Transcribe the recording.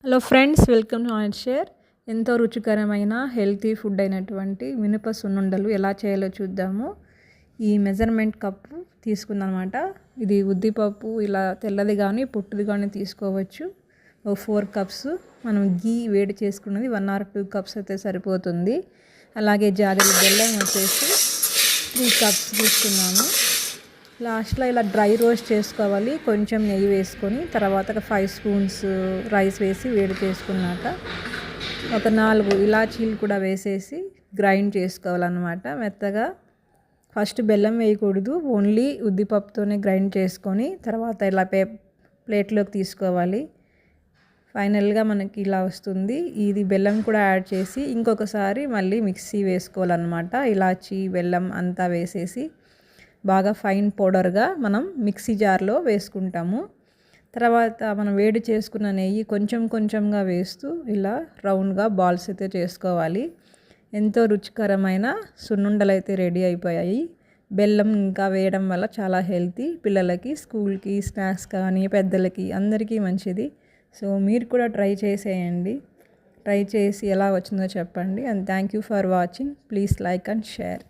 Hello friends, welcome to oil share. ఎంతో రుచికరమైన healthy food అయినటువంటి మినప సున్నుండలు ఎలా చేయాలో చూద్దాము. ఈ మెజర్మెంట్ కప్పు తీసుకుందనమాట. ఇది ఉద్దిపప్పు ఇలా తెల్లది కానీ పొట్టుది కానీ తీసుకోవచ్చు. 4 కప్స్ మనం గీ వేడి చేసుకున్నది 1 or 2 కప్స్ అయితే సరిపోతుంది. అలాగే జాగరి బెల్లం వచ్చేసి 3 కప్స్ తీసుకున్నాము. లాస్ట్లో ఇలా డ్రై రోస్ట్ చేసుకోవాలి. కొంచెం నెయ్యి వేసుకొని తర్వాత ఒక 5 స్పూన్స్ రైస్ వేసి వేడి చేసుకున్నాక ఒక 4 ఇలాచీలు కూడా వేసేసి గ్రైండ్ చేసుకోవాలన్నమాట మెత్తగా. ఫస్ట్ బెల్లం వేయకూడదు, ఓన్లీ ఉద్దిపప్పుతోనే గ్రైండ్ చేసుకొని తర్వాత ఇలా ప్లేట్లోకి తీసుకోవాలి. ఫైనల్గా మనకి ఇలా వస్తుంది. ఇది బెల్లం కూడా యాడ్ చేసి ఇంకొకసారి మళ్ళీ మిక్సీ వేసుకోవాలన్నమాట. ఇలాచీ బెల్లం అంతా వేసేసి బాగా ఫైన్ పౌడర్గా మనం మిక్సీ జార్లో వేసుకుంటాము. తర్వాత మనం వేడి చేసుకున్న నెయ్యి కొంచెం కొంచెంగా వేస్తూ ఇలా రౌండ్గా బాల్స్ అయితే చేసుకోవాలి. ఎంతో రుచికరమైన సున్నుండలు అయితే రెడీ అయిపోయాయి. బెల్లం ఇంకా వేయడం వల్ల చాలా హెల్తీ, పిల్లలకి స్కూల్కి స్నాక్స్ కానీ పెద్దలకి అందరికీ మంచిది. సో మీరు కూడా ట్రై చేసేయండి. ట్రై చేసి ఎలా వచ్చిందో చెప్పండి. And thank you for watching. Please like and share.